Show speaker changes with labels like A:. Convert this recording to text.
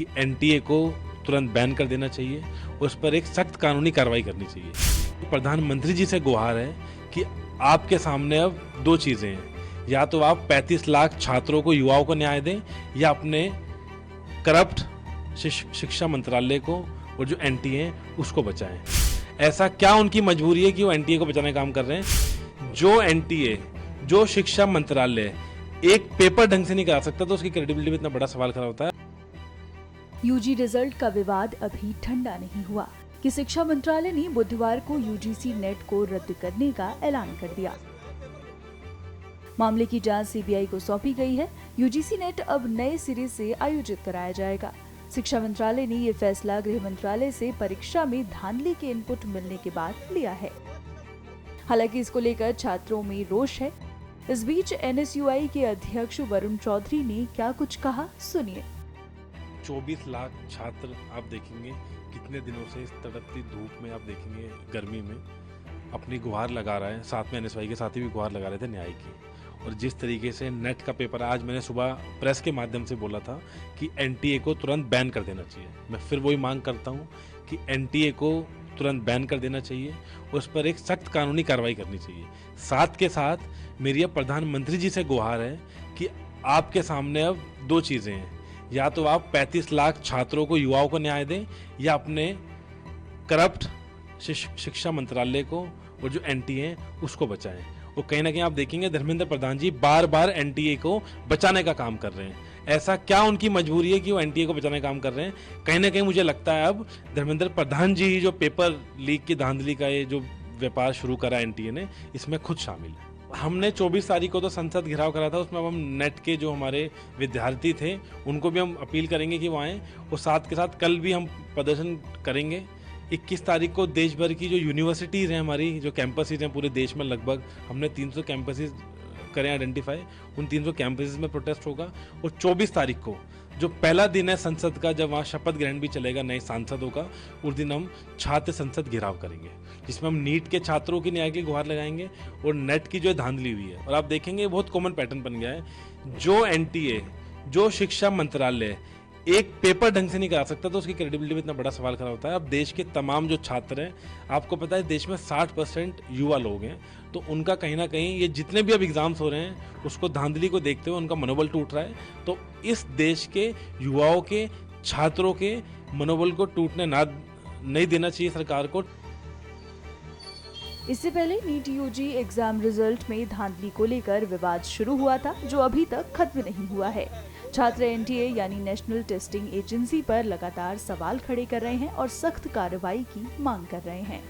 A: कि एनटीए को तुरंत बैन कर देना चाहिए, उस पर एक सख्त कानूनी कार्रवाई करनी चाहिए। प्रधानमंत्री जी से गुहार है कि आपके सामने अब दो चीज़ें हैं, या तो आप 35 लाख छात्रों को, युवाओं को न्याय दें, या अपने करप्ट शिक्षा मंत्रालय को और जो एनटीए है उसको बचाएं। ऐसा क्या उनकी मजबूरी है कि वो एनटीए को बचाने का काम कर रहे हैं? जो एनटीए, जो शिक्षा मंत्रालय एक पेपर ढंग से नहीं करा सकता तो उसकी क्रेडिबिलिटी में इतना बड़ा सवाल खड़ा होता है।
B: यूजी रिजल्ट का विवाद अभी ठंडा नहीं हुआ कि शिक्षा मंत्रालय ने बुधवार को यूजीसी नेट को रद्द करने का ऐलान कर दिया। मामले की जांच सीबीआई को सौंपी गई है। यूजीसी नेट अब नए सिरे से आयोजित कराया जाएगा। शिक्षा मंत्रालय ने ये फैसला गृह मंत्रालय से परीक्षा में धांधली के इनपुट मिलने के बाद लिया है। हालांकि इसको लेकर छात्रों में रोष है। इस बीच एनएसयूआई के अध्यक्ष वरुण चौधरी ने क्या कुछ कहा, सुनिए।
A: 24 लाख छात्र आप देखेंगे कितने दिनों से इस तड़पती धूप में, आप देखेंगे गर्मी में अपनी गुहार लगा रहा है। साथ में एनएसयूआई के साथी भी गुहार लगा रहे थे न्याय की। और जिस तरीके से नेट का पेपर, आज मैंने सुबह प्रेस के माध्यम से बोला था कि एनटीए को तुरंत बैन कर देना चाहिए। मैं फिर वही मांग करता हूँ कि एनटीए को तुरंत बैन कर देना चाहिए, उस पर एक सख्त कानूनी कार्रवाई करनी चाहिए। साथ के साथ मेरी अब प्रधानमंत्री जी से गुहार है कि आपके सामने अब दो चीज़ें हैं, या तो आप 35 लाख छात्रों को, युवाओं को न्याय दें, या अपने करप्ट शिक्षा मंत्रालय को और जो एनटीए है उसको बचाएं। वो कहीं ना कहीं आप देखेंगे धर्मेंद्र प्रधान जी बार बार एनटीए को बचाने का काम कर रहे हैं। ऐसा क्या उनकी मजबूरी है कि वो एनटीए को बचाने का काम कर रहे हैं? कहीं ना कहीं मुझे लगता है अब धर्मेंद्र प्रधान जी जो पेपर लीक की धांधली का ये जो व्यापार शुरू करा एनटीए ने, इसमें खुद शामिल है। हमने 24 तारीख को तो संसद घेराव करा था, उसमें अब हम नेट के जो हमारे विद्यार्थी थे उनको भी हम अपील करेंगे कि वो आएँ, और साथ के साथ कल भी हम प्रदर्शन करेंगे। 21 तारीख को देश भर की जो यूनिवर्सिटीज़ हैं, हमारी जो कैंपसेज हैं पूरे देश में, लगभग हमने 300 कैंपसेज करें आइडेंटिफाई, उन 300 कैंपसेज में प्रोटेस्ट होगा। और 24 तारीख को जो पहला दिन है संसद का, जब वहाँ शपथ ग्रहण भी चलेगा नए सांसदों का, उस दिन हम छात्र संसद घेराव करेंगे, जिसमें हम नीट के छात्रों की न्याय की गुहार लगाएंगे और नेट की जो धांधली हुई है। और आप देखेंगे बहुत कॉमन पैटर्न बन गया है। जो एनटीए, जो शिक्षा मंत्रालय एक पेपर ढंग से नहीं करा सकता तो उसकी क्रेडिबिलिटी में इतना बड़ा सवाल खड़ा होता है। अब देश के तमाम जो छात्र हैं, आपको पता है देश में 60% युवा लोग हैं, तो उनका कहीं ना कहीं ये जितने भी अब एग्जाम्स हो रहे हैं उसको धांधली को देखते हुए उनका मनोबल टूट रहा है। तो इस देश के युवाओं के, छात्रों के मनोबल को टूटने नहीं देना चाहिए सरकार को।
B: इससे पहले नीट यूजी एग्जाम रिजल्ट में धांधली को लेकर विवाद शुरू हुआ था, जो अभी तक खत्म नहीं हुआ है। छात्र एनटीए यानी नेशनल टेस्टिंग एजेंसी पर लगातार सवाल खड़े कर रहे हैं और सख्त कार्रवाई की मांग कर रहे हैं।